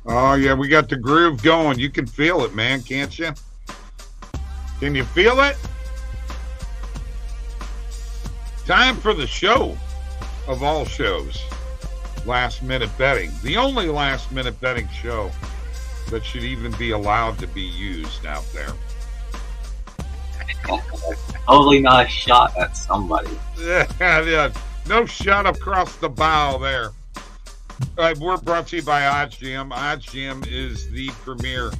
Oh, yeah, we got the groove going. You can feel it, man, can't you? Can you feel it? Time for the show of all shows, Last Minute Betting. The only last minute betting show that should even be allowed to be used out there. Totally not a shot at somebody. Yeah, no shot across the bow there. All right, we're brought to you by OddsJam. OddsJam is the premier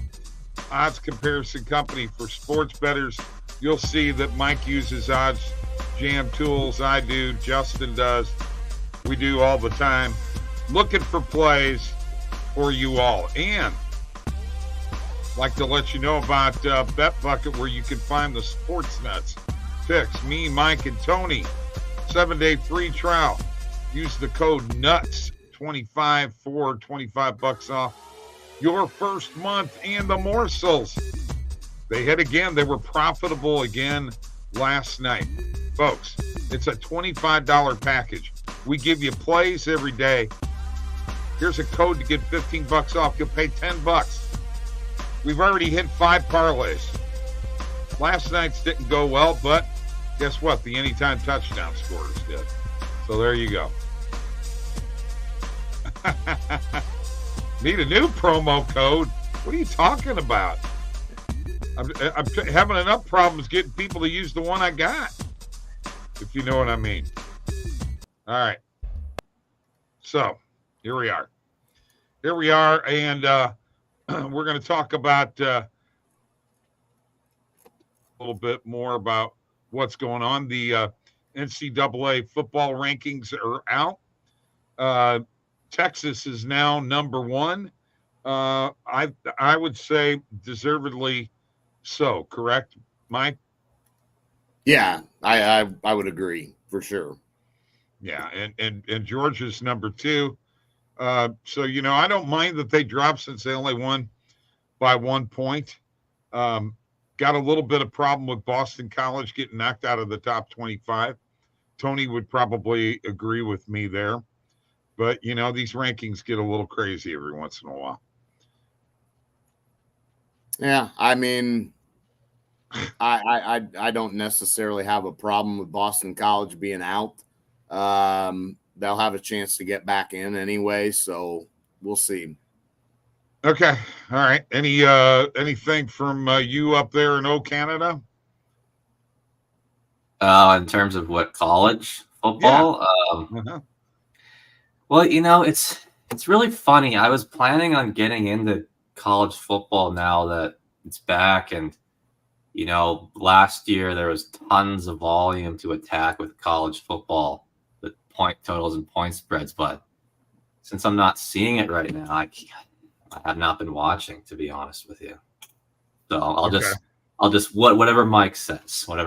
odds comparison company for sports bettors. You'll see that Mike uses OddsJam tools. I do. Justin does. We do all the time. Looking for plays for you all. And I'd like to let you know about BetBucket, where you can find the sports nuts picks. Me, Mike, and Tony. 7-day free trial. Use the code NUTS25 for $25 off your first month. And the morsels, they hit again. They were profitable again last night. Folks, it's a $25 package. We give you plays every day. Here's a code to get $15 off. You'll pay $10. We've already hit 5 parlays. Last night's didn't go well, but guess what? The anytime touchdown scorers did. So there you go. Need a new promo code? What are you talking about? I'm having enough problems getting people to use the one I got, if you know what I mean. All right. So here we are. And we're going to talk about a little bit more about what's going on. The NCAA football rankings are out. Texas is now number 1. I would say deservedly so. Correct, Mike? Yeah, I would agree for sure. Yeah, and Georgia's number 2. So, I don't mind that they dropped since they only won by 1 point. Got a little bit of problem with Boston College getting knocked out of the top 25. Tony would probably agree with me there. But, these rankings get a little crazy every once in a while. Yeah, I mean, I don't necessarily have a problem with Boston College being out. They'll have a chance to get back in anyway, so we'll see. Okay, all right. Anything from you up there in Canada? In terms of what, college football? Yeah. Well, it's really funny. I was planning on getting into college football now that it's back, and last year there was tons of volume to attack with college football, the point totals and point spreads. But since I'm not seeing it right now, I have not been watching, to be honest with you. So I'll just whatever Mike says. There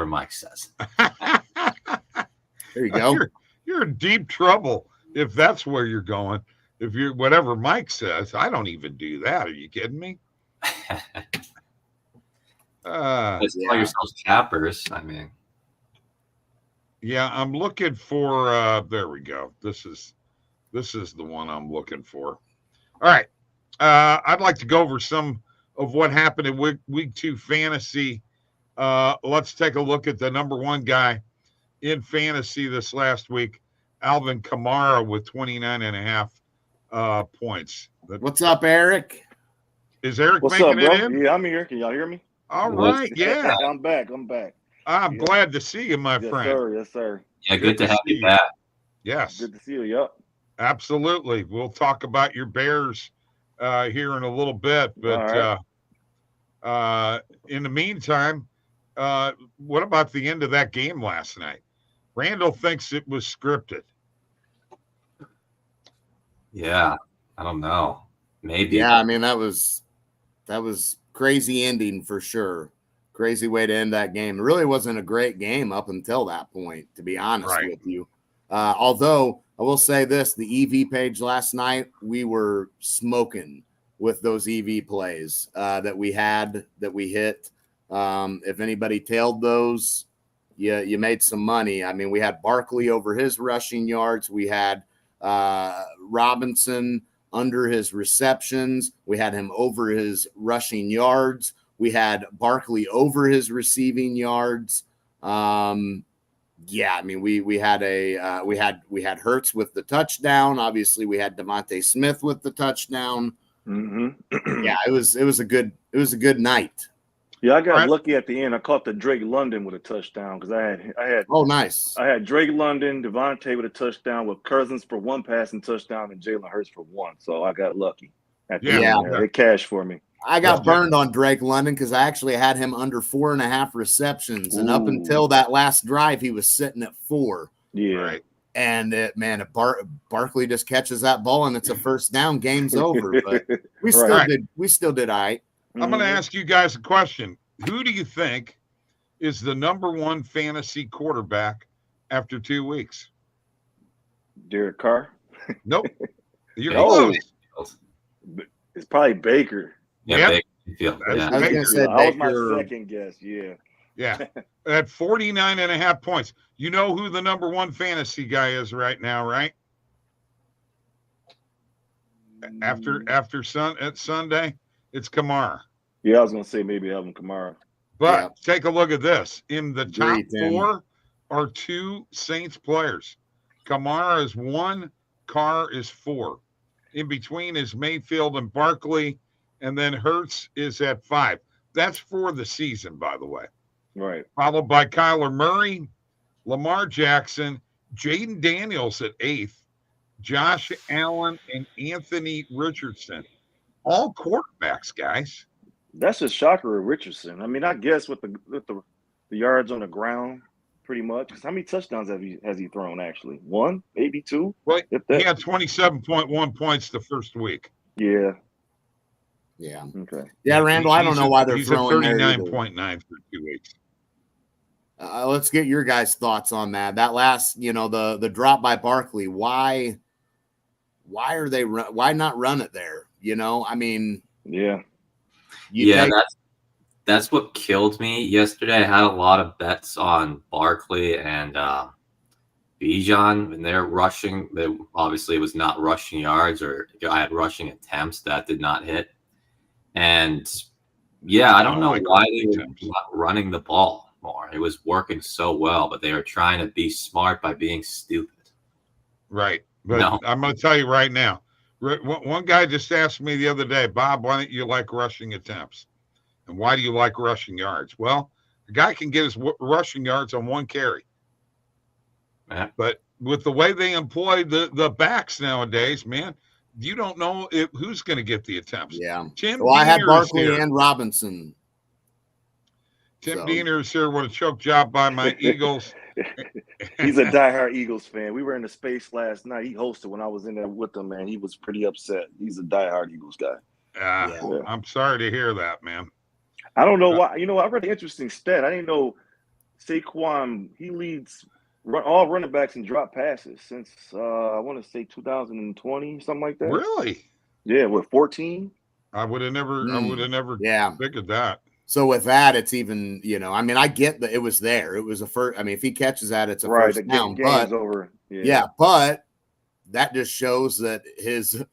you go. You're in deep trouble if that's where you're going. If you're whatever Mike says, I don't even do that. Are you kidding me? Call yourselves cappers. I mean, yeah, I'm looking for. There we go. This is the one I'm looking for. All right, I'd like to go over some of what happened in week 2 fantasy. Let's take a look at the number 1 guy in fantasy this last week, Alvin Kamara, with 29.5 points. What's up, Eric? Is Eric What's making up, bro? it in? Yeah, I'm here. Can y'all hear me? All right, yeah. I'm back. I'm glad to see you, my Yes, friend. sir. Yes, sir. yeah, good to have you back. Yes, Good to see you. Yep. absolutely. We'll talk about your Bears here in a little bit, but in the meantime, what about the end of that game last night? Randall thinks it was scripted. Yeah, I don't know. Maybe. Yeah, I mean, that was crazy ending for sure. Crazy way to end that game. It really wasn't a great game up until that point, to be honest with you. Although I will say this, the EV page last night, we were smoking with those EV plays that we hit. If anybody tailed those, you made some money. I mean, we had Barkley over his rushing yards. We had Robinson under his receptions. We had him over his rushing yards. We had Barkley over his receiving yards. Yeah, I mean, we had Hurts with the touchdown. Obviously, we had Devontae Smith with the touchdown. Mm-hmm. Yeah, it was a good night. Yeah, I got lucky at the end. I caught the Drake London with a touchdown because I had oh nice. I had Drake London, Devontae with a touchdown, with Cousins for one passing touchdown, and Jalen Hurts for one. So I got lucky. At the end. It cashed for me. I got burned on Drake London because I actually had him under 4.5 receptions. And up until that last drive, he was sitting at 4. Yeah. Right. And if Barkley just catches that ball and it's a first down, game's over. But we still did all right. I'm going to ask you guys a question. Who do you think is the number 1 fantasy quarterback after 2 weeks? Derek Carr? Nope. You're close. It's probably Baker. Yeah, Baker. That was my second guess. Yeah. At 49.5 points. You know who the number 1 fantasy guy is right now, right? After Sunday, it's Kamara. Yeah, I was going to say maybe Alvin Kamara. But take a look at this. In the top 4 are 2 Saints players. Kamara is 1, Carr is 4. In between is Mayfield and Barkley, and then Hurts is at 5. That's for the season, by the way. Right. Followed by Kyler Murray, Lamar Jackson, Jaden Daniels at 8th, Josh Allen, and Anthony Richardson. All quarterbacks, guys. That's a shocker of Richardson. I mean, I guess with the yards on the ground, pretty much. Because how many touchdowns has he thrown, actually? 1, maybe 2? Well, he had 27.1 points the first week. Yeah. Yeah. Okay. Yeah, Randall, I don't know why they're throwing there. He's at 39.9 for 2 weeks. Let's get your guys' thoughts on that. That last, the drop by Barkley. Why not run it there? I mean, yeah. That's what killed me yesterday. I had a lot of bets on Barkley and Bijan, and they're rushing. Obviously, it was not rushing yards, or I had rushing attempts that did not hit. And I don't know why they were not running the ball more. It was working so well, but they were trying to be smart by being stupid. Right. But I'm going to tell you right now, one guy just asked me the other day, Bob, why don't you like rushing attempts? And why do you like rushing yards? Well, the guy can get his rushing yards on 1 carry. Yeah. But with the way they employ the backs nowadays, man, you don't know who's going to get the attempts. Yeah. I had Barkley and Robinson. Tim Diener's here with a choke job by my Eagles. He's a diehard Eagles fan. We were in the space last night. He hosted when I was in there with him, man. He was pretty upset. He's a diehard Eagles guy. I'm sorry to hear that, man. I don't know why. I read an interesting stat. I didn't know Saquon, he leads all running backs in drop passes since, I want to say 2020, something like that. Really? Yeah, with 14. I would have never figured that. So with that, it's even, I mean, I get that it was there. It was a first. I mean, if he catches that, it's a first down. But over. But that just shows that his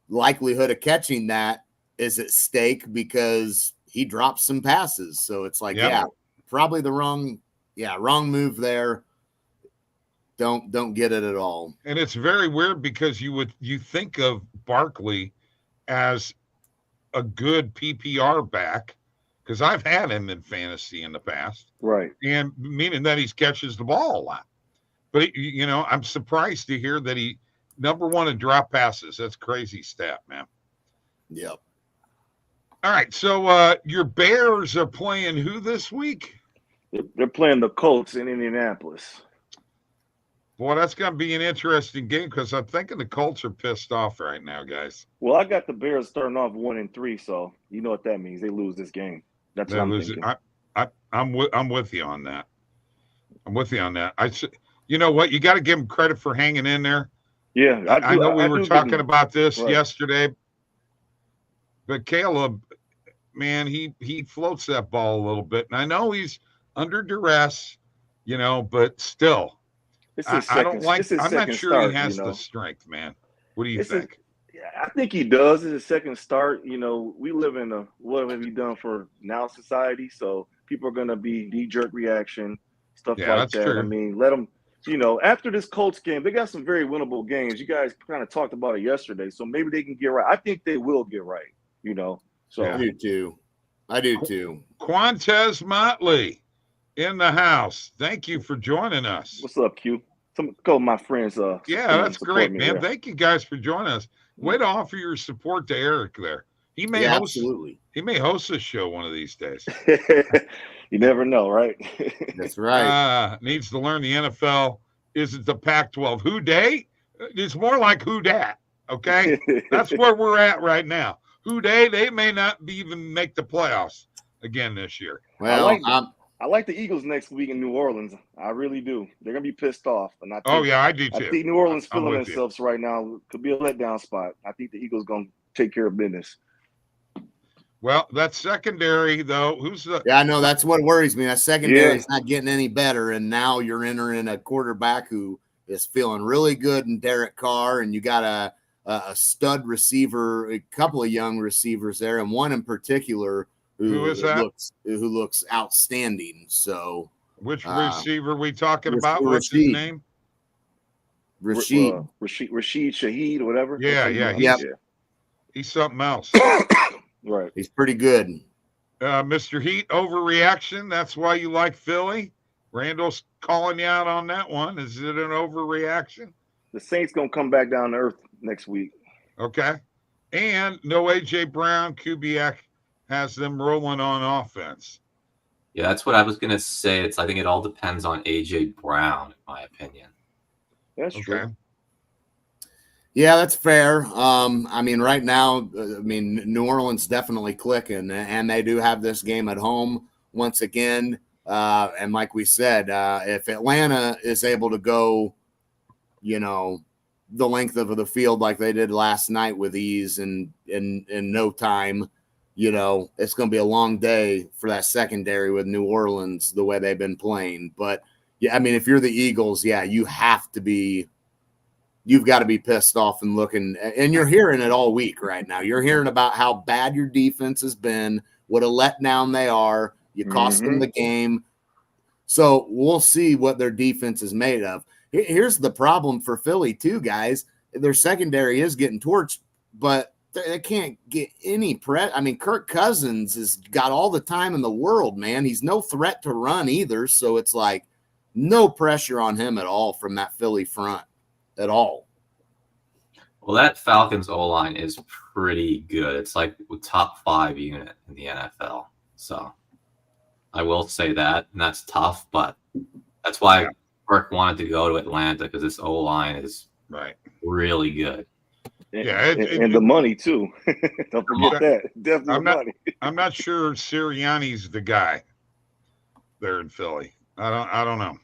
likelihood of catching that is at stake because he drops some passes. So it's like, probably the wrong move there. Don't get it at all. And it's very weird because you think of Barkley as a good PPR back, because I've had him in fantasy in the past. Right. And meaning that he catches the ball a lot. But, I'm surprised to hear that he number 1 in drop passes. That's crazy stat, man. Yep. All right. So your Bears are playing who this week? They're playing the Colts in Indianapolis. Boy, that's going to be an interesting game because I'm thinking the Colts are pissed off right now, guys. Well, I got the Bears starting off 1-3, so you know what that means. They lose this game. That's what I'm thinking. I'm with you on that. You know what? You got to give them credit for hanging in there. Yeah, I know we were talking about this yesterday, but Caleb, man, he floats that ball a little bit, and I know he's under duress, but still. I'm not sure he has the strength, man. What do you think? I think he does. It's his second start. You know, we live in a what have you done for now society, so people are gonna be knee-jerk reaction, stuff Yeah, like that's that. true. I mean, let them. You know, after this Colts game, they got some very winnable games. You guys kind of talked about it yesterday, so maybe they can get right. I think they will get right. You know, so I do too. Quantez Motley in the house. Thank you for joining us. What's up, Q? Some couple of my friends. Yeah, that's great, man. Here. Thank you guys for joining us. Way to offer your support to Eric there. He may host. Absolutely. He may host this show one of these days. You never know, right? That's right. Needs to learn the NFL isn't the Pac-12. Who day? It's more like who dat. Okay, that's where we're at right now. Who day? They may not even make the playoffs again this year. Well, I like the Eagles next week in New Orleans. I really do. They're gonna be pissed off, and I do too. I think New Orleans feeling themselves right now. Could be a letdown spot. I think the Eagles gonna take care of business. Well, that secondary, though, who's the? Yeah, I know that's what worries me. That secondary is not getting any better, and now you're entering a quarterback who is feeling really good in Derek Carr, and you got a stud receiver, a couple of young receivers there, and one in particular who looks outstanding. So, which receiver we talking about? What's his name? Rashid Shaheed, whatever. Yeah. He's something else. Right. He's pretty good. Mr. Heat, overreaction. That's why you like Philly. Randall's calling you out on that one. Is it an overreaction? The Saints going to come back down to earth next week. Okay. And no A.J. Brown. Kubiak has them rolling on offense. Yeah, that's what I was going to say. I think it all depends on A.J. Brown, in my opinion. That's true. Yeah, that's fair. I mean, right now, New Orleans definitely clicking, and they do have this game at home once again. And like we said, if Atlanta is able to go, the length of the field like they did last night with ease and in no time, it's going to be a long day for that secondary with New Orleans the way they've been playing. But yeah, I mean, if you're the Eagles, you've got to be pissed off and looking, and you're hearing it all week right now. You're hearing about how bad your defense has been, what a letdown they are. You cost them the game. So we'll see what their defense is made of. Here's the problem for Philly too, guys. Their secondary is getting torched, but they can't get any press. I mean, Kirk Cousins has got all the time in the world, man. He's no threat to run either. So it's like no pressure on him at all from that Philly front. At all. Well, that Falcons O-line is pretty good. It's like a top 5 unit in the NFL. So I will say that, and that's tough, but that's why Kirk wanted to go to Atlanta, because this O-line is really good. And the money too. Don't forget that. Definitely money. I'm not sure Sirianni's the guy there in Philly. I don't know.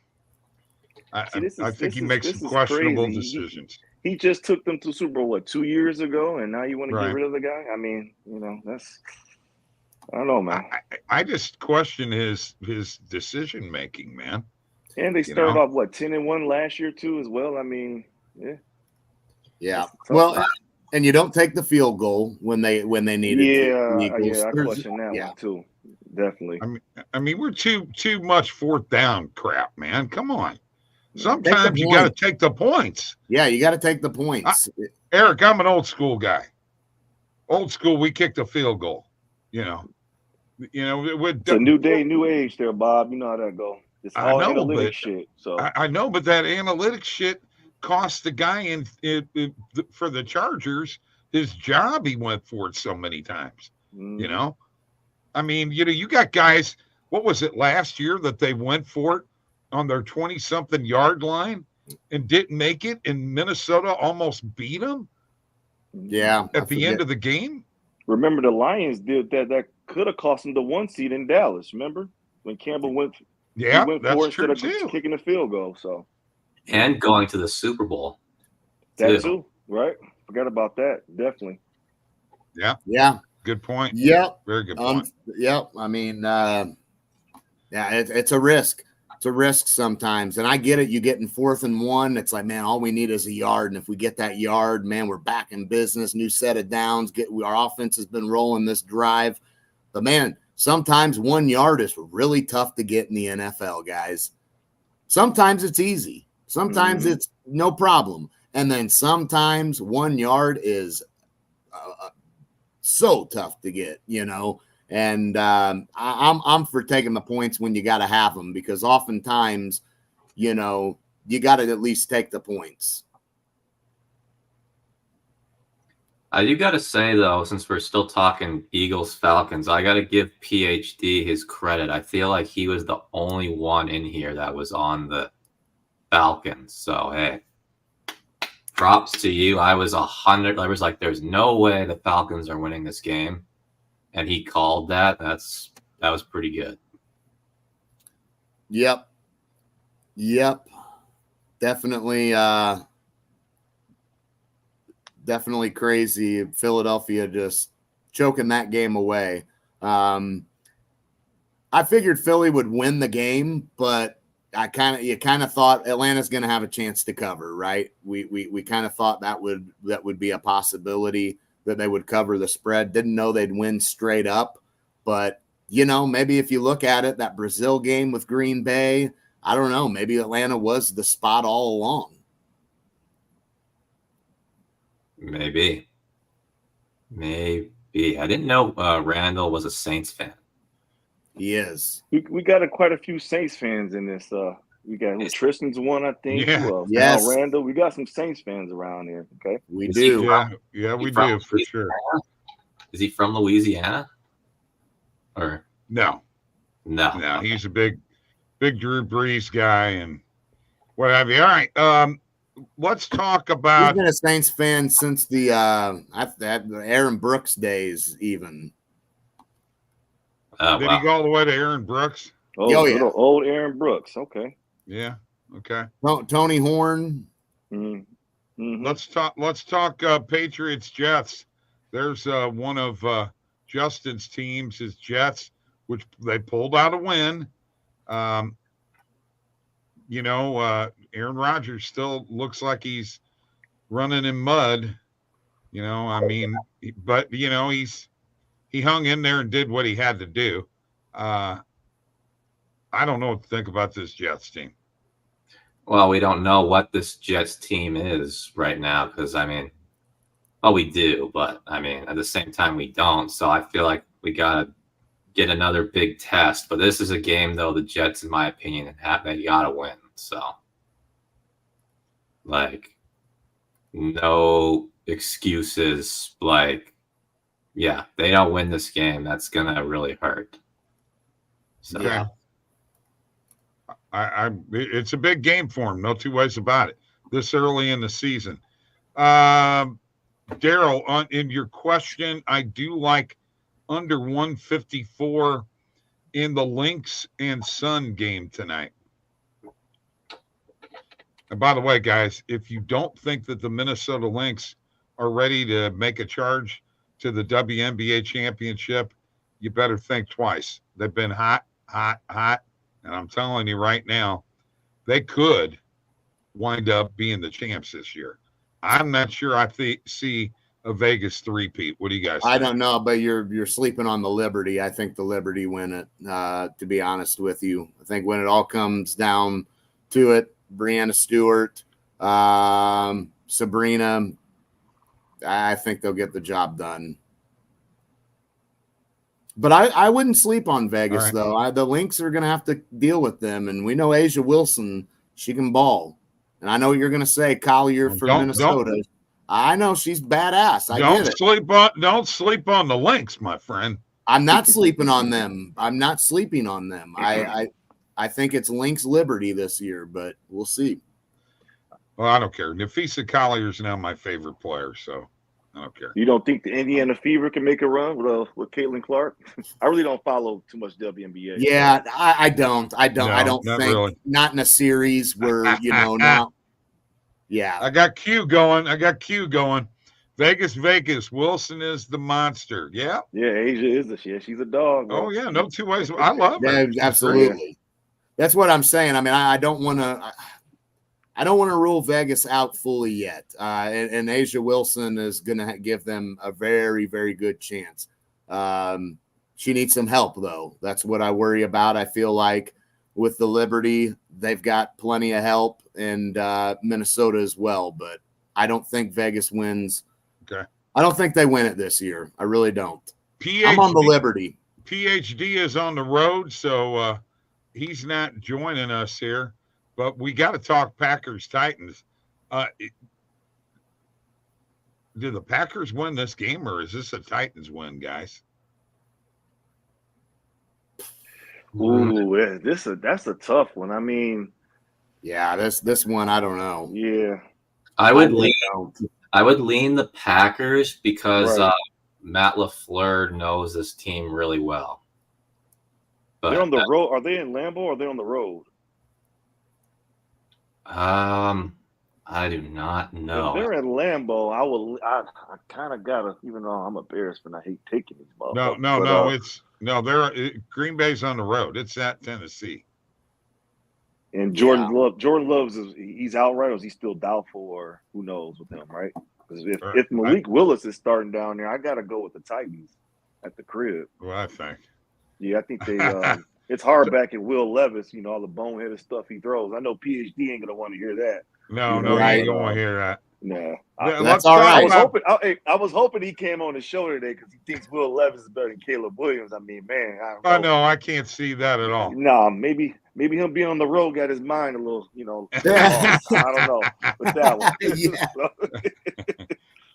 I think he makes some questionable decisions. He just took them to Super Bowl, 2 years ago, and now you want to get rid of the guy? I mean, that's – I don't know, man. I just question his decision-making, man. And they started off, 10-1 last year too as well? I mean, Yeah. Well, and you don't take the field goal when they need it. I question that one too. Definitely. I mean, we're too much fourth down crap, man. Come on. Sometimes you got to take the points. Yeah, you got to take the points. Eric, I'm an old school guy. Old school, we kicked a field goal. It's a new day, new age there, Bob. You know how that go. It's all analytic shit. So I know, but that analytic shit cost the guy for the Chargers his job. He went for it so many times. I mean, you got guys. What was it last year that they went for it on their 20-something yard line and didn't make it, and Minnesota almost beat them? Yeah. At the end of the game? Remember the Lions did that. That could have cost them the 1 seed in Dallas. Remember when Campbell went? Yeah, he went that's for true instead of kicking the field goal. So. And going to the Super Bowl. That too, right? Forgot about that. Definitely. Yeah. Yeah. Good point. Yep. Very good point. Yep. I mean, it's a risk. It's a risk sometimes. And I get it. You get in 4th and 1. It's like, man, all we need is a yard. And if we get that yard, man, we're back in business. New set of downs. Our offense has been rolling this drive. But, man, sometimes 1 yard is really tough to get in the NFL, guys. Sometimes it's easy. Sometimes it's no problem. And then sometimes 1 yard is so tough to get, And I'm for taking the points when you got to have them, because oftentimes, you got to at least take the points. You got to say, though, since we're still talking Eagles-Falcons, I got to give PhD his credit. I feel like he was the only one in here that was on the Falcons. So, hey, props to you. I was 100. I was like, there's no way the Falcons are winning this game. And he called that. That was pretty good. Yep. Definitely crazy. Philadelphia just choking that game away. I figured Philly would win the game, but you kind of thought Atlanta's going to have a chance to cover, right? We kind of thought that would be a possibility, that they would cover the spread. Didn't know they'd win straight up, but maybe if you look at it, that Brazil game with Green Bay, I don't know, maybe Atlanta was the spot all along. Maybe. I didn't know Randall was a Saints fan. He is. We got quite a few Saints fans in this. We got Tristan's one, I think. Yeah. Yes. Randall. We got some Saints fans around here. Okay. We do. Yeah, we do for sure. Is he from Louisiana? Or no? He's a big Drew Brees guy and what have you. All right. Let's talk about. He's been a Saints fan since the Aaron Brooks days, even. Did he go all the way to Aaron Brooks? Oh yeah. Old Aaron Brooks. Okay. Yeah. Okay. Tony Horn. Mm-hmm. Let's talk Patriots Jets. There's one of Justin's teams, his Jets, which they pulled out a win. Aaron Rodgers still looks like he's running in mud. But he hung in there and did what he had to do. I don't know what to think about this Jets team. Well, we don't know what this Jets team is right now because, we do, but, at the same time, we don't. So I feel like we got to get another big test. But this is a game, though, the Jets, in my opinion, they got to win. So, no excuses. Yeah, they don't win this game, that's going to really hurt. So, yeah. It's a big game for him. No two ways about it. This early in the season. Daryl, in your question, I do like under 154 in the Lynx and Sun game tonight. And by the way, guys, if you don't think that the Minnesota Lynx are ready to make a charge to the WNBA championship, you better think twice. They've been hot. And I'm telling you right now, they could wind up being the champs this year. I'm not sure I see a Vegas three-peat. What do you guys think? I don't know, but you're sleeping on the Liberty. I think the Liberty win it, to be honest with you. I think when it all comes down to it, Breanna Stewart, Sabrina, I think they'll get the job done. But I wouldn't sleep on Vegas, right, though. The Lynx are going to have to deal with them. And we know Asia Wilson, she can ball. And I know you're going to say Collier from Minnesota. I know she's badass. Don't sleep on the Lynx, my friend. I'm not sleeping on them. I think it's Lynx Liberty this year, but we'll see. Well, I don't care. Nafisa Collier is now my favorite player, so I don't care. You don't think the Indiana Fever can make a run with Caitlin Clark? I really don't follow too much WNBA. Yeah, I don't. I don't think really. Not in a series where now. Yeah, I got Q going. Vegas. Wilson is the monster. Yeah. Yeah, Asia is she's a dog. Bro. Oh yeah, no two ways. I love her. Yeah, absolutely. That's what I'm saying. I mean, I don't want to. I don't want to rule Vegas out fully yet. And Asia Wilson is going to give them a very, very good chance. She needs some help, though. That's what I worry about. I feel like with the Liberty, they've got plenty of help, and Minnesota as well. But I don't think Vegas wins. Okay. I don't think they win it this year. I really don't. I'm on the Liberty. PhD is on the road, so he's not joining us here. But we got to talk Packers-Titans. Do the Packers win this game, or is this a Titans win, guys? Ooh, that's a tough one. I mean, yeah, this one I don't know. Yeah, I would lean the Packers because Matt LaFleur knows this team really well. But they're on the road. Are they in Lambeau or are they on the road? I do not know. If they're in Lambeau, I kind of gotta, even though I'm a Bears fan, I hate taking these balls. They're Green Bay's on the road. It's at Tennessee. And Jordan Love he's outright, or is he still doubtful, or who knows with him, right? Because if Malik Willis is starting down there, I gotta go with the Titans at the crib. Well, I think. Yeah, I think they. It's hard back at Will Levis, all the boneheaded stuff he throws. I know PhD ain't gonna want to hear that. No, he ain't gonna hear that. No, that's all right. I was hoping he came on the show today because he thinks Will Levis is better than Caleb Williams. I mean, man, I can't see that at all. Nah, maybe him being on the road got his mind a little, I don't know with that one.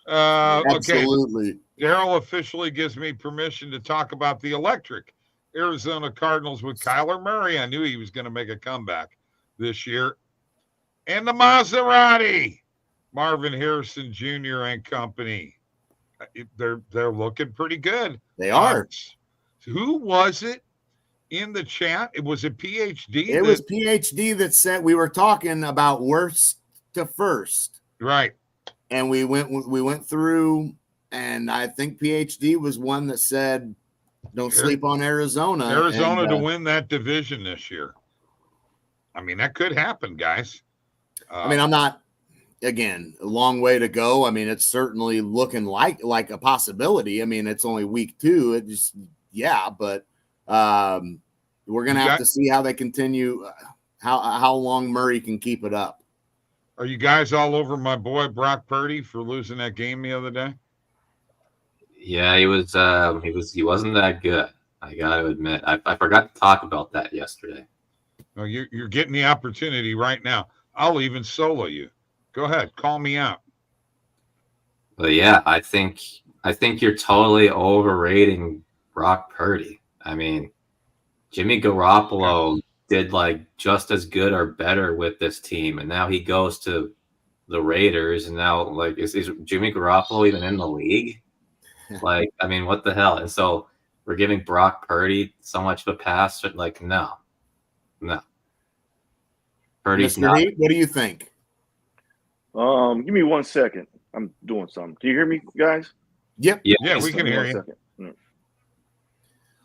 Absolutely. Okay. Daryl officially gives me permission to talk about the electric Arizona Cardinals with Kyler Murray. I knew he was going to make a comeback this year. And the Maserati, Marvin Harrison Jr. and company. They're looking pretty good. They are. Who was it in the chat? It was a PhD. It was PhD that said we were talking about worst to first. Right. And we went through, and I think PhD was one that said, don't sleep on Arizona. Arizona to win that division this year. I mean, that could happen, guys. I mean, I'm not, again, a long way to go. I mean, it's certainly looking like a possibility. I mean, it's only week 2. It just, but we're going to have to see how they continue, how long Murray can keep it up. Are you guys all over my boy Brock Purdy for losing that game the other day? Yeah, he wasn't that good. I got to admit. I forgot to talk about that yesterday. No, you're getting the opportunity right now. I'll even solo you. Go ahead, call me out. But yeah, I think you're totally overrating Brock Purdy. I mean, Jimmy Garoppolo did just as good or better with this team, and now he goes to the Raiders, and now is Jimmy Garoppolo even in the league? I mean, what the hell? And so we're giving Brock Purdy so much of a pass. But no. Purdy's not. What do you think? Give me 1 second. I'm doing something. Can you hear me, guys? Yep. Yeah, we can hear you.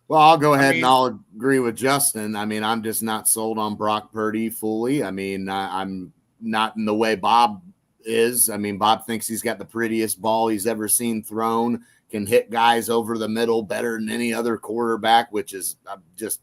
Well, I'll go ahead and I'll agree with Justin. I mean, I'm just not sold on Brock Purdy fully. I mean, I'm not in the way Bob is. I mean, Bob thinks he's got the prettiest ball he's ever seen thrown, can hit guys over the middle better than any other quarterback, which is just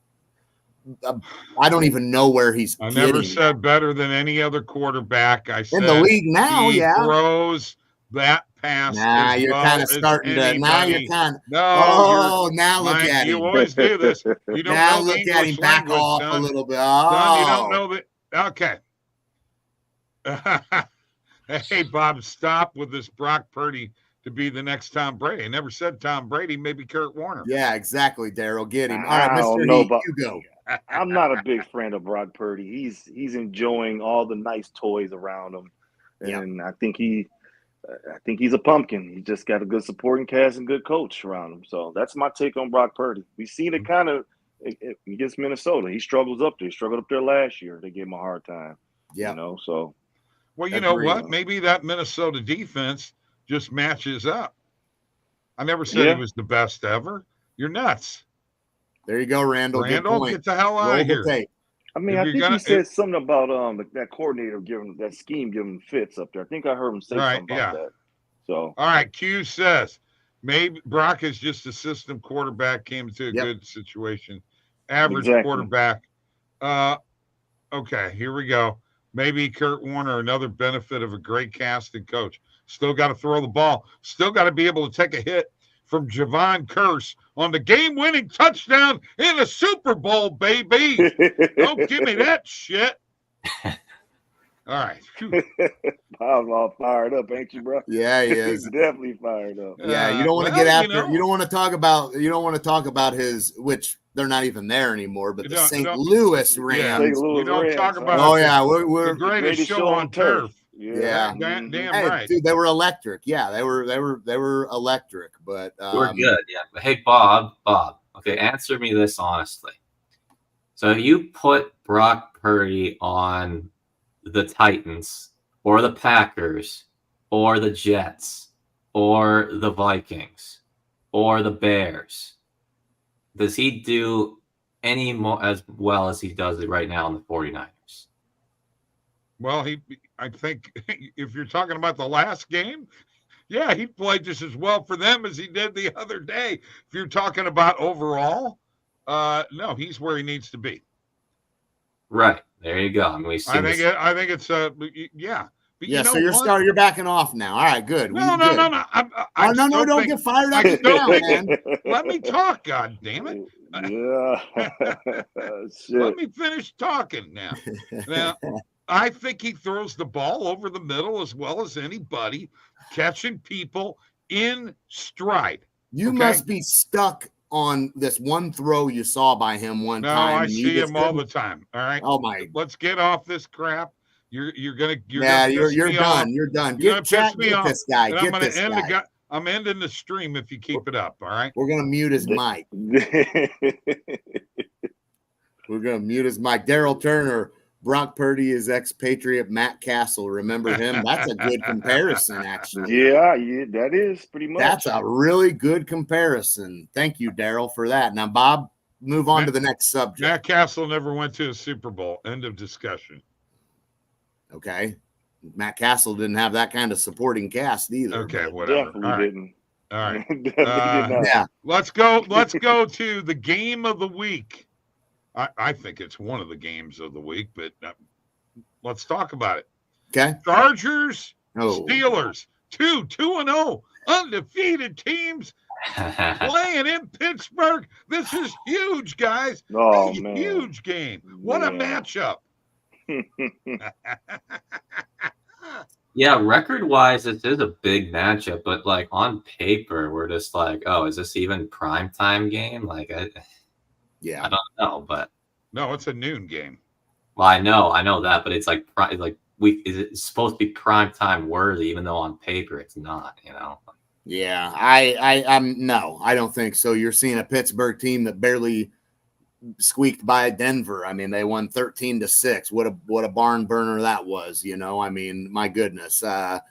I don't even know where he's I never said better than any other quarterback. I said in the league now, he throws that pass. Nah, you're kind of starting to. Now you're kind of. No. Now look at him. You always do this. You don't now know look at him back language, off son. a little bit. Son, you don't know that. Okay. Hey, Bob, stop with this Brock Purdy to be the next Tom Brady. I never said Tom Brady, maybe Kurt Warner. Yeah, exactly, Daryl. Get him. All I right, don't Mr. know, Heat, but you go. I'm not a big fan of Brock Purdy. He's enjoying all the nice toys around him, and I think he's a pumpkin. He just got a good supporting cast and good coach around him. So that's my take on Brock Purdy. We've seen it kind of against Minnesota. He struggles up there. He struggled up there last year. They gave him a hard time. Yeah. So. Well, you know what? Maybe that Minnesota defense just matches up. I never said he was the best ever. You're nuts. There you go, Randall. Randall, get the hell out of here. I mean, I think he said something about that coordinator giving that scheme giving fits up there. I think I heard him say something about that. So all right, Q says maybe Brock is just a system quarterback, came to a good situation. Average quarterback. Okay, here we go. Maybe Kurt Warner, another benefit of a great casting coach. Still got to throw the ball. Still got to be able to take a hit from Javon Curse on the game-winning touchdown in the Super Bowl, baby. Don't give me that shit. All right. Bob's all fired up, ain't you, bro? Yeah, he is. He's definitely fired up. Yeah, you don't want to get after. You don't want to talk about. You don't want to talk about his, which they're not even there anymore. But the St. Louis Rams. Yeah, we don't talk about. Oh yeah, we're the greatest show on turf. Yeah. Damn hey, right. Dude, they were electric. Yeah, they were electric. But we're good. Yeah. But hey, Bob. Okay, answer me this honestly. So if you put Brock Purdy on the Titans or the Packers or the Jets or the Vikings or the Bears, does he do any more as well as he does it right now in the 49ers? Well, I think if you're talking about the last game, yeah, he played just as well for them as he did the other day. If you're talking about overall, no, he's where he needs to be. Right. There you go. I mean, I think it's yeah. But yeah, so you're backing off now. All right, good. No. Don't get fired up now, man. Let me talk, God damn it. Yeah. Let me finish talking now. Now, I think he throws the ball over the middle as well as anybody, catching people in stride. You must be stuck on this one throw you saw by him one time. No, I see him all the time. All right. Oh my! Let's get off this crap. You're done. You're done. Get this guy. Get this guy. I'm ending the stream if you keep it up. All right. We're gonna mute his mic. We're gonna mute his mic. Daryl Turner. Brock Purdy is expatriate Matt Castle. Remember him? That's a good comparison, actually. Yeah, that is pretty much. That's a really good comparison. Thank you, Daryl, for that. Now, Bob, move on to the next subject. Matt Castle never went to a Super Bowl. End of discussion. Okay. Matt Castle didn't have that kind of supporting cast either. Okay, whatever. Definitely didn't. All right. Yeah. Let's go to the game of the week. I think it's one of the games of the week, but let's talk about it. Okay. Chargers, Steelers, 2-0, undefeated teams playing in Pittsburgh. This is huge, guys. Oh, man. Huge game. What a matchup. Yeah, record-wise, this is a big matchup, but like on paper, we're just like, oh, is this even primetime game? Like, yeah, I don't know, but no, it's a noon game. Well, I know that, but it's like it's supposed to be primetime worthy, even though on paper it's not. You know. Yeah, no, I don't think so. You're seeing a Pittsburgh team that barely squeaked by Denver. I mean, they won 13-6. What a barn burner that was. You know, I mean, my goodness. And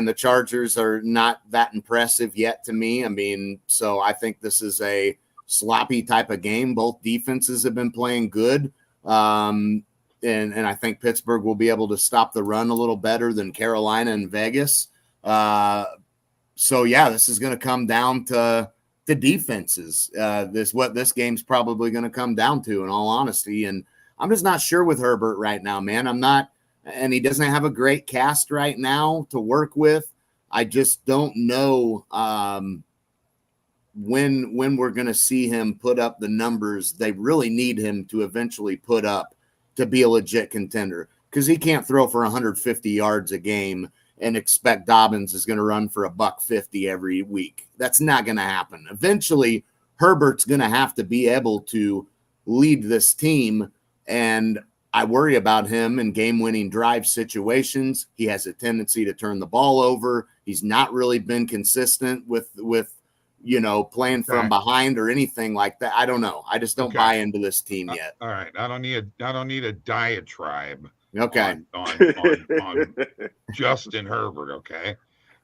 the Chargers are not that impressive yet to me. I mean, so I think this is a sloppy type of game. Both defenses have been playing good. And I think Pittsburgh will be able to stop the run a little better than Carolina and Vegas. So yeah, this is going to come down to the defenses. This game's probably going to come down to, in all honesty. And I'm just not sure with Herbert right now, man. I'm not, and he doesn't have a great cast right now to work with. I just don't know when we're going to see him put up the numbers they really need him to eventually put up to be a legit contender, because he can't throw for 150 yards a game and expect Dobbins is going to run for $150 every week. That's not going to happen. Eventually, Herbert's going to have to be able to lead this team, and I worry about him in game-winning drive situations. He has a tendency to turn the ball over. He's not really been consistent with playing from behind or anything like that. I don't know. I just don't buy into this team yet. All right. I don't need a diatribe. Okay. On Justin Herbert. Okay.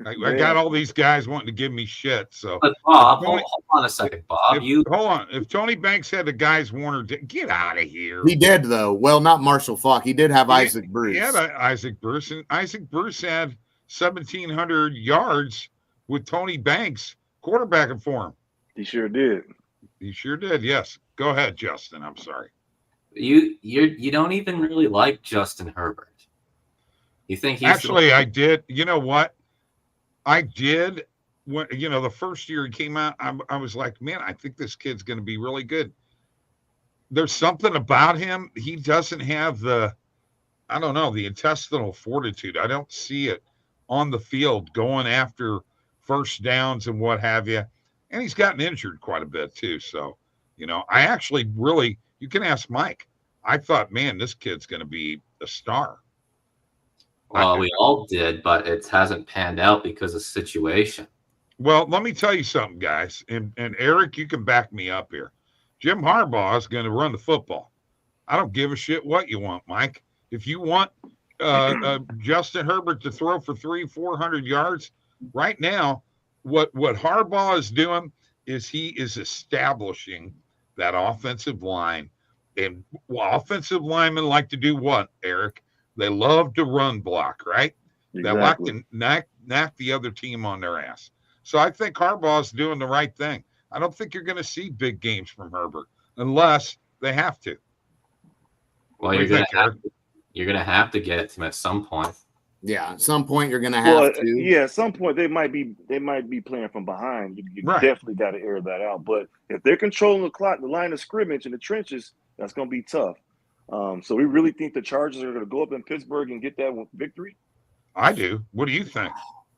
I got all these guys wanting to give me shit. So, but Bob, hold on a second, Bob. Hold on. If Tony Banks had the guys Warner, get out of here. He did though. Well, not Marshall Faulk. He did have Isaac Bruce. He had Isaac Bruce, and Isaac Bruce had 1,700 yards with Tony Banks quarterbacking for him. He sure did. He sure did. Yes. Go ahead, Justin. I'm sorry. You don't even really like Justin Herbert. You think he's actually? I did. You know what? I did. When the first year he came out, I was like, man, I think this kid's going to be really good. There's something about him. He doesn't have the intestinal fortitude. I don't see it on the field going after first downs and what have you. And he's gotten injured quite a bit too. So, I actually really, you can ask Mike. I thought, man, this kid's going to be a star. Well, we all did, but it hasn't panned out because of situation. Well, let me tell you something, guys. And Eric, you can back me up here. Jim Harbaugh is going to run the football. I don't give a shit what you want, Mike. If you want Justin Herbert to throw for 300-400 yards, right now, what Harbaugh is doing is he is establishing that offensive line. And offensive linemen like to do what, Eric? They love to run block, right? Exactly. They like to knock the other team on their ass. So I think Harbaugh's doing the right thing. I don't think you're going to see big games from Herbert unless they have to. Well, you're going to have to get it to him at some point. Yeah, at some point you're going to have to. Yeah, at some point they might be playing from behind. You definitely got to air that out. But if they're controlling the clock, the line of scrimmage in the trenches, that's going to be tough. So we really think the Chargers are going to go up in Pittsburgh and get that victory? I do. What do you think?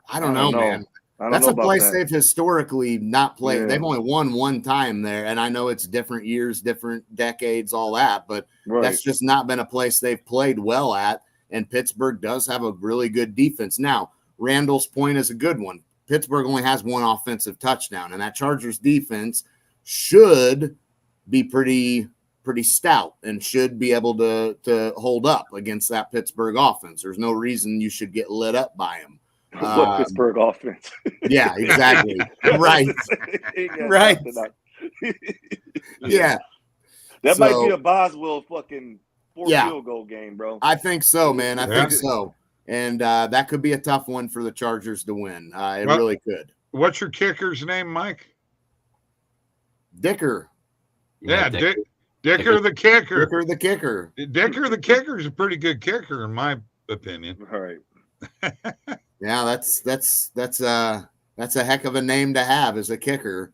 I don't know, man. That's a place they've historically not played. Yeah. They've only won one time there, and I know it's different years, different decades, all that, but that's just not been a place they've played well at, and Pittsburgh does have a really good defense. Now, Randall's point is a good one. Pittsburgh only has one offensive touchdown, and that Chargers defense should be pretty stout and should be able to hold up against that Pittsburgh offense. There's no reason you should get lit up by them. What Pittsburgh offense? Yeah, exactly. Right. Right. Yeah. That might be a Boswell fucking field goal game, bro. I think so, man. I think so. And that could be a tough one for the Chargers to win. It really could. What's your kicker's name, Mike? Dicker. Yeah, Dicker the kicker. Dicker the kicker. Dicker the kicker is a pretty good kicker, in my opinion. All right. Yeah, that's a heck of a name to have as a kicker.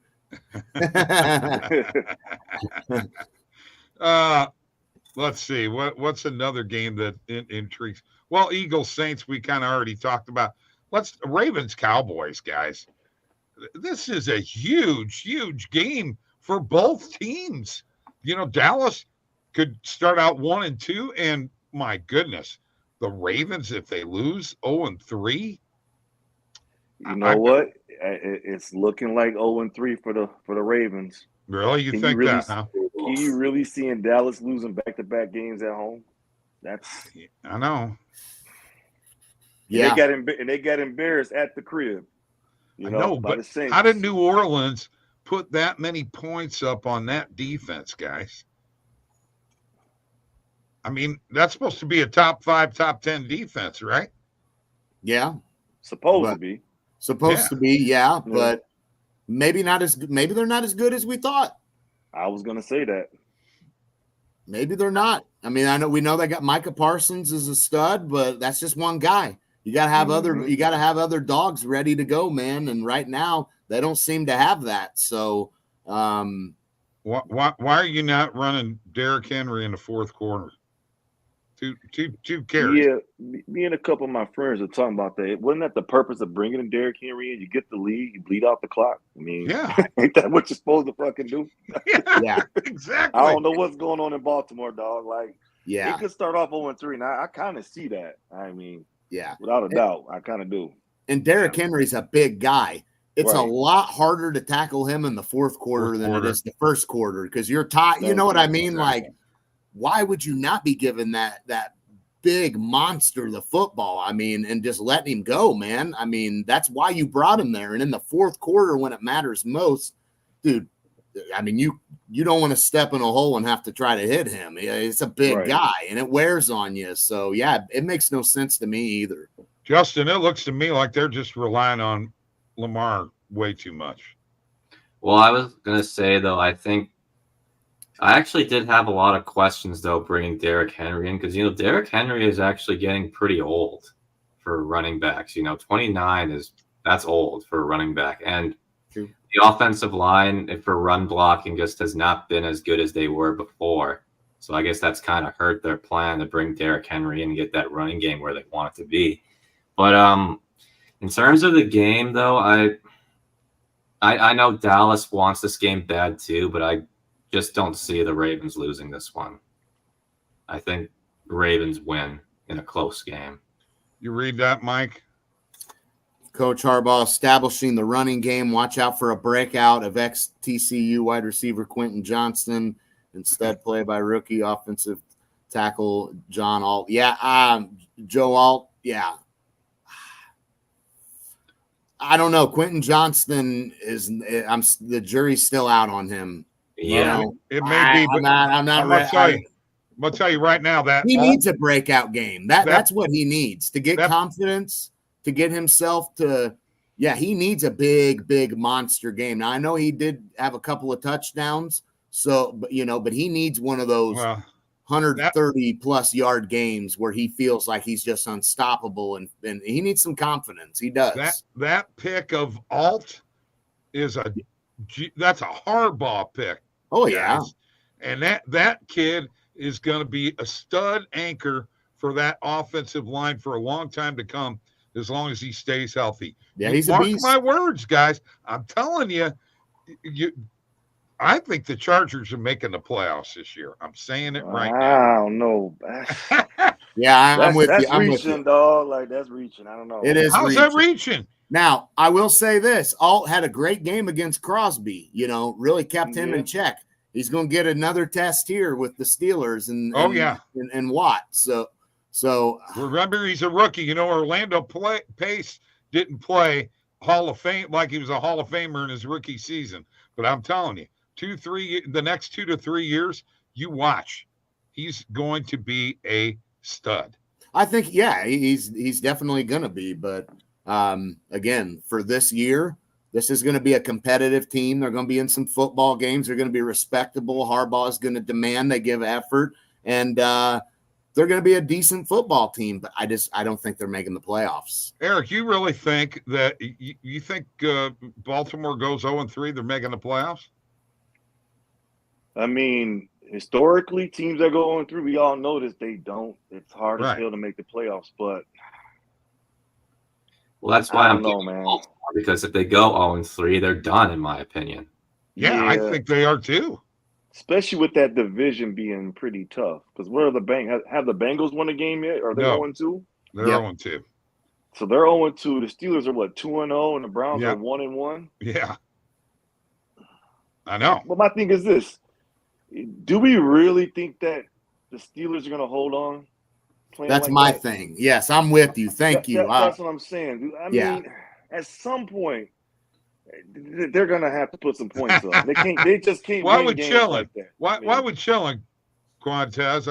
Let's see. What's another game that intrigues? Well, Eagles Saints we kind of already talked about. Ravens Cowboys, guys. This is a huge game for both teams. Dallas could start out 1-2, and my goodness, the Ravens, if they lose 0-3. You know what? It's looking like 0-3 for the Ravens. Really? You think that, huh? Can you really seeing Dallas losing back-to-back games at home? I know. Yeah. They got embarrassed at the crib. By the Saints. How did New Orleans put that many points up on that defense, guys? I mean, that's supposed to be a top 5, top 10 defense, right? Yeah. Supposed to be. But maybe not as good. Maybe they're not as good as we thought. I was going to say that. Maybe they're not. I mean, we know they got Micah Parsons as a stud, but that's just one guy. You got to have other dogs ready to go, man, and right now they don't seem to have that. So why are you not running Derrick Henry in the fourth quarter? Two carries. Yeah, me and a couple of my friends are talking about that. Wasn't that the purpose of bringing in Derrick Henry in? You get the lead, you bleed out the clock. I mean, ain't that what you're supposed to fucking do? Yeah, exactly. I don't know what's going on in Baltimore, dog. He Yeah. could start off 0-3. Now, I kind of see that. I mean, Yeah. without a doubt, I kind of do. And Derrick Henry's a big guy. It's a lot harder to tackle him in the fourth quarter than it is the first quarter because you're tied. You know what I mean? Like, why would you not be given that big monster, the football. I mean, and just letting him go, man. I mean, that's why you brought him there. And in the fourth quarter, when it matters most, dude, I mean, you don't want to step in a hole and have to try to hit him. It's a big guy, and it wears on you. So, yeah, it makes no sense to me either. Justin, it looks to me like they're just relying on Lamar way too much. Well, I was going to say, though, I think I actually did have a lot of questions, though, bringing Derrick Henry in, because, Derrick Henry is actually getting pretty old for running backs. 29 that's old for a running back. And the offensive line for run blocking just has not been as good as they were before. So I guess that's kind of hurt their plan to bring Derrick Henry in and get that running game where they want it to be. But in terms of the game, though, I know Dallas wants this game bad too, but I just don't see the Ravens losing this one. I think the Ravens win in a close game. You read that, Mike? Coach Harbaugh establishing the running game. Watch out for a breakout of ex-TCU wide receiver Quentin Johnston. Instead, play by rookie offensive tackle John Alt. Yeah, Joe Alt. Yeah. I don't know. Quentin Johnston the jury's still out on him. Yeah, it may be, but I'm not I'm gonna tell you right now that he needs a breakout game. That's what he needs to get confidence, to get himself to. Yeah, he needs a big monster game. Now I know he did have a couple of touchdowns, but he needs one of those 130 plus yard games where he feels like he's just unstoppable, and he needs some confidence. He does. That pick of Alt that's a Harbaugh pick. Oh yeah, guys. And that kid is going to be a stud anchor for that offensive line for a long time to come, as long as he stays healthy. Yeah, he's a beast. Mark my words, guys. I'm telling you, I think the Chargers are making the playoffs this year. I'm saying it right now. I don't know. Yeah, I'm with you. That's reaching, dog. Like, that's reaching. I don't know. It is. How's that reaching? Now, I will say this. Alt had a great game against Crosby. Really kept him in check. He's going to get another test here with the Steelers and Watt. So remember, he's a rookie. Orlando Pace didn't play Hall of Fame like he was a Hall of Famer in his rookie season. But I'm telling you, the next 2 to 3 years, you watch. He's going to be a stud. I think, he's definitely going to be. But again, for this year, this is going to be a competitive team. They're going to be in some football games. They're going to be respectable. Harbaugh is going to demand they give effort, and they're going to be a decent football team. But I don't think they're making the playoffs. Eric, you really think that you think Baltimore goes 0-3? They're making the playoffs? I mean, historically, teams that go 0-3, we all know this. They don't. It's hard as hell to make the playoffs, but. Well, that's why I'm going Baltimore, because if they go 0-3, they're done, in my opinion. Yeah, I think they are too. Especially with that division being pretty tough. Because where are the have the Bengals won a game yet? Are they 0-2? They're 0-2. So they're 0-2. The Steelers are 2-0, and the Browns are 1-1. Yeah, I know. But my thing is this: do we really think that the Steelers are going to hold on? That's my thing. Yes, I'm with you. Thank you. That's what I'm saying. I mean, at some point, they're going to have to put some points up. They just can't. Why would Chilling? Why would Chilling, Quantez?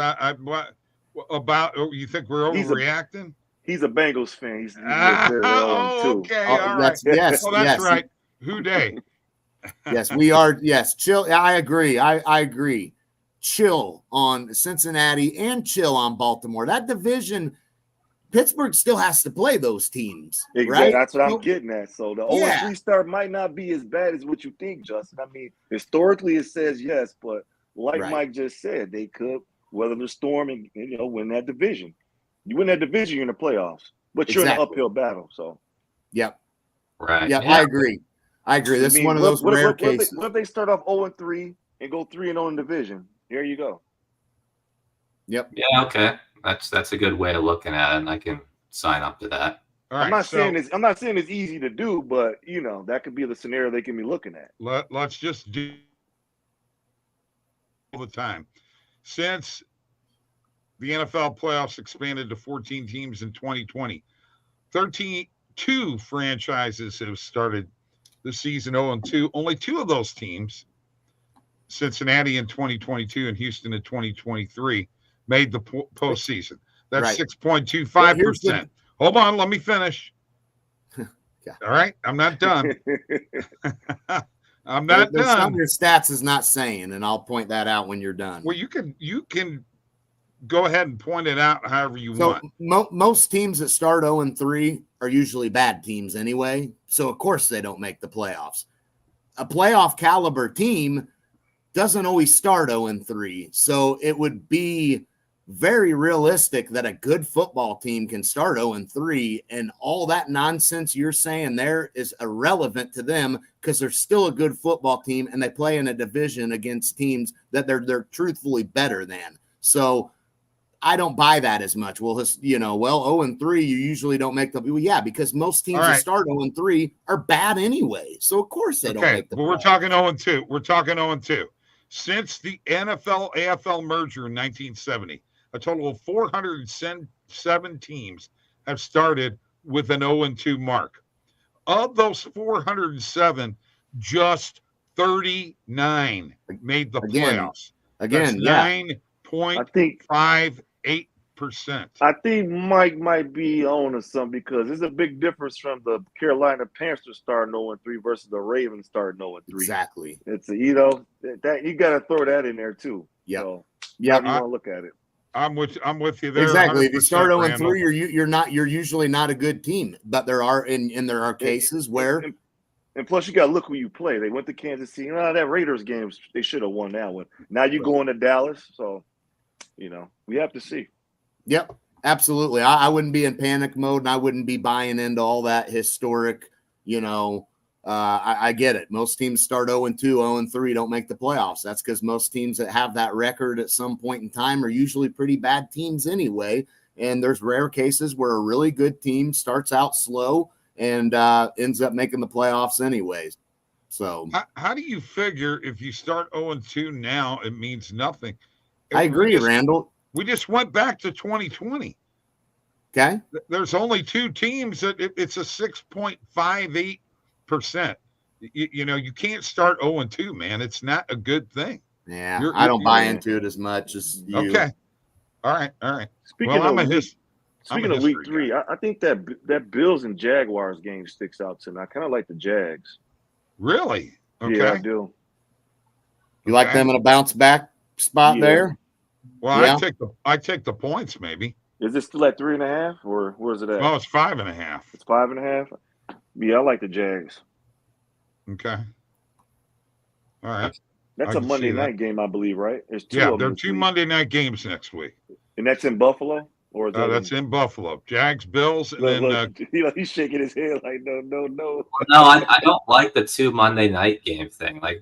You think we're overreacting? He's a Bengals fan. He's okay. All right. That's right. Who day? Yes, we are. Yes, chill. I agree. I agree. Chill on Cincinnati and chill on Baltimore. That division, Pittsburgh still has to play those teams. Exactly. Right? That's what I'm getting at. So the 0-3 start might not be as bad as what you think, Justin. I mean, historically it says yes, but like Mike just said, they could weather the storm and win that division. You win that division, you're in the playoffs, but you're in an uphill battle. So, yep, right. Yep, yeah. I agree. This is one of those rare cases. What if they start off 0-3 and go 3-0 in division? Here you go. Yep. Yeah. Okay. That's a good way of looking at it, and I can sign up to that. All right, I'm not saying it's easy to do, but that could be the scenario they can be looking at. Let's just do all the time. Since the NFL playoffs expanded to 14 teams in 2020. 32 franchises have started the season 0-2. Only 2 of those teams, Cincinnati in 2022 and Houston in 2023, made the postseason. That's 6.25%. Hold on, let me finish. All right, I'm not done. I'm not done. Some your stats is not saying, and I'll point that out when you're done. Well, you can go ahead and point it out however you want. Most teams that start 0-3 are usually bad teams anyway, so of course they don't make the playoffs. A playoff caliber team doesn't always start 0-3, so it would be very realistic that a good football team can start 0-3, and all that nonsense you're saying there is irrelevant to them because they're still a good football team and they play in a division against teams that they're truthfully better than. So I don't buy that as much. Well, 0-3, you usually don't make the because most teams that start 0-3 are bad anyway. So of course they don't make the playoffs. We're talking 0-2. We're talking 0-2. Since the NFL AFL merger in 1970, a total of 407 teams have started with an 0-2 mark. Of those 407, just 39 made the playoffs. Again, that's 9.58%. I think Mike might be on to something because there's a big difference from the Carolina Panthers starting 0-3 versus the Ravens starting 0-3. Exactly. It's that you got to throw that in there too. Yeah. So, you want to look at it. I'm with you there. Exactly. If you start 0-3, you're usually not a good team. But there are cases where and plus you got to look who you play. They went to Kansas City. That Raiders game, they should have won that one. Now you're going to Dallas, so we have to see. Yep, absolutely. I wouldn't be in panic mode, and I wouldn't be buying into all that historic. I get it. Most teams start 0-2, 0-3, don't make the playoffs. That's because most teams that have that record at some point in time are usually pretty bad teams anyway. And there's rare cases where a really good team starts out slow and ends up making the playoffs anyways. So how do you figure if you start 0-2 now, it means nothing? I agree, Randall. We just went back to 2020. Okay. There's only 2 teams that it's a 6.58%. You can't start 0-2, man. It's not a good thing. Yeah, I don't buy into it as much as you. Okay. All right. Speaking of week 3, I think that Bills and Jaguars game sticks out to me. I kind of like the Jags. Really? Okay. Yeah, I do. You like them in a bounce back spot there? Well, yeah. I take the points maybe. Is it still at 3.5 or where's it at? Oh, it's 5.5. It's 5.5. Yeah, I like the Jags. Okay. All right. That's a Monday night game, I believe, right? There's 2 there are 2 Monday night games next week. And that's in Buffalo? Or is that's in Buffalo. Jags, Bills, and then he's shaking his head like no. No, I don't like the 2 Monday night game thing. Like,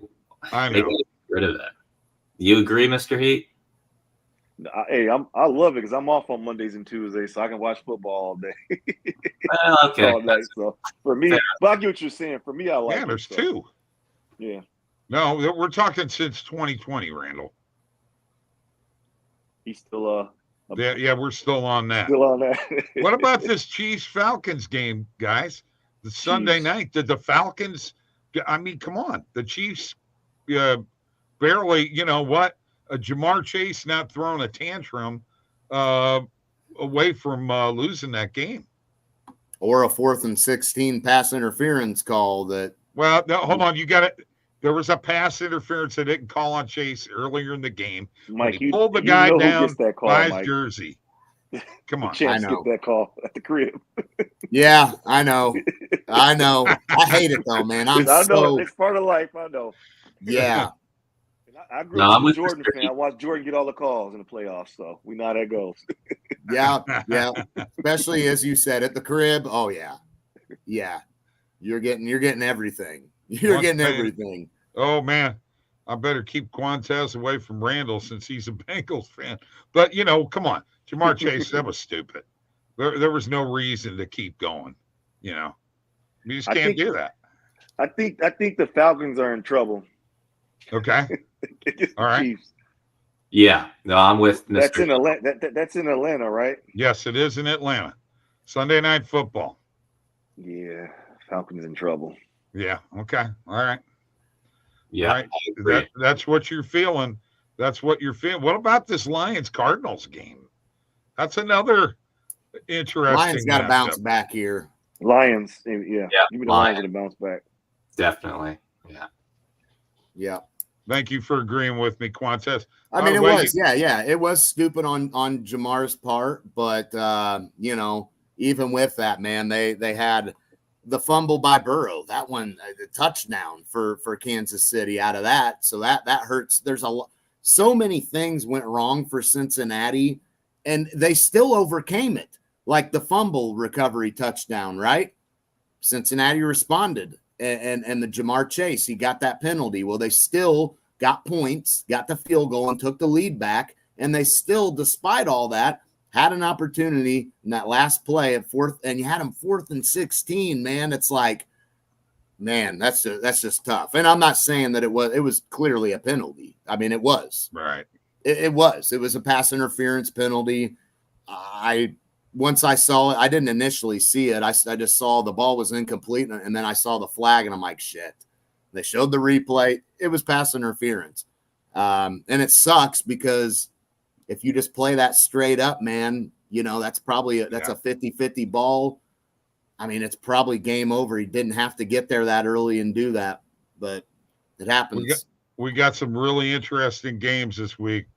I know. Get rid of it. You agree, Mr. Heat? Hey, I love it because I'm off on Mondays and Tuesdays, so I can watch football all day. Okay. All night, so for me, but I get what you're saying. For me, I like. Yeah, there's 2. Yeah. No, we're talking since 2020, Randall. He's still yeah, we're still on that. What about this Chiefs-Falcons game, guys? The Sunday night, did the Falcons? I mean, come on, the Chiefs barely. You know what? Jamar Chase not throwing a tantrum away from losing that game, or a 4th and 16 pass interference call that. Well, no, hold on, you got it. There was a pass interference that didn't call on Chase earlier in the game. Mike, he pulled the guy down by his Mike. jersey. Come on, I know. Get that call at the crib. Yeah, I know. I hate it though, man. I know it's part of life. I know. Yeah. I grew up as a Jordan fan. I watched Jordan get all the calls in the playoffs, so we know how that goes. Yeah. Especially as you said at the crib. Oh yeah. You're getting everything. You're getting everything. Oh man, I better keep Quantez away from Randall since he's a Bengals fan. But come on, Jamar Chase, that was stupid. There was no reason to keep going. You just can't do that. I think the Falcons are in trouble. Okay. All right. Chiefs. Yeah, no, I'm with Mr. That's in Atlanta. That's in Atlanta, right? Yes, it is in Atlanta. Sunday Night Football. Yeah, Falcons in trouble. Yeah. Okay. All right. Yeah, All right. That's what you're feeling. That's what you're feeling. What about this Lions Cardinals game? That's another interesting. Lions got to bounce back here. Lions, yeah. Give me the Lions to bounce back. Definitely. Yeah. Yeah. Thank you for agreeing with me, Quantes. I mean, it was stupid on Jamar's part, but you know, even with that, man, they had the fumble by Burrow. That one, the touchdown for Kansas City out of that. So that hurts. There's so many things went wrong for Cincinnati, and they still overcame it. Like the fumble recovery touchdown, right? Cincinnati responded, and the Jamar Chase, he got that penalty. Well, they still got points, got the field goal, and took the lead back, and they still, despite all that, had an opportunity in that last play at fourth, and you had them 4th and 16, man. It's like, man, that's just tough. And I'm not saying that it was clearly a penalty. I mean, it was. Right. It was a pass interference penalty. Once I saw it, I didn't initially see it. I just saw the ball was incomplete, and then I saw the flag, and I'm like, shit. They showed the replay. It was pass interference. And it sucks because if you just play that straight up, man, you know, that's a 50-50 ball. I mean, it's probably game over. He didn't have to get there that early and do that, but it happens. We got some really interesting games this week,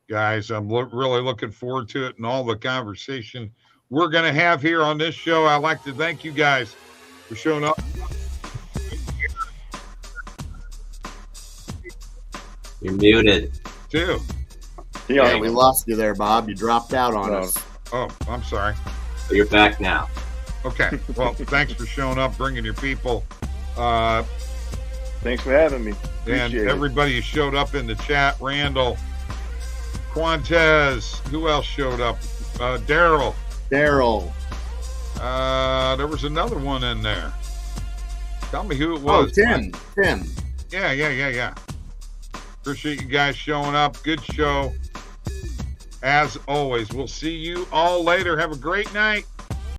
guys. I'm really looking forward to it and all the conversation we're going to have here on this show. I'd like to thank you guys for showing up. You're muted. Too. Yeah, we lost you there, Bob. You dropped out on us. Oh, I'm sorry. So you're back now. Okay. Well, thanks for showing up, bringing your people. Thanks for having me. And everybody who showed up in the chat, Randall, Quantes, who else showed up? Daryl. There was another one in there. Tell me who it was. Oh, Tim. Yeah. Appreciate you guys showing up. Good show. As always, we'll see you all later. Have a great night.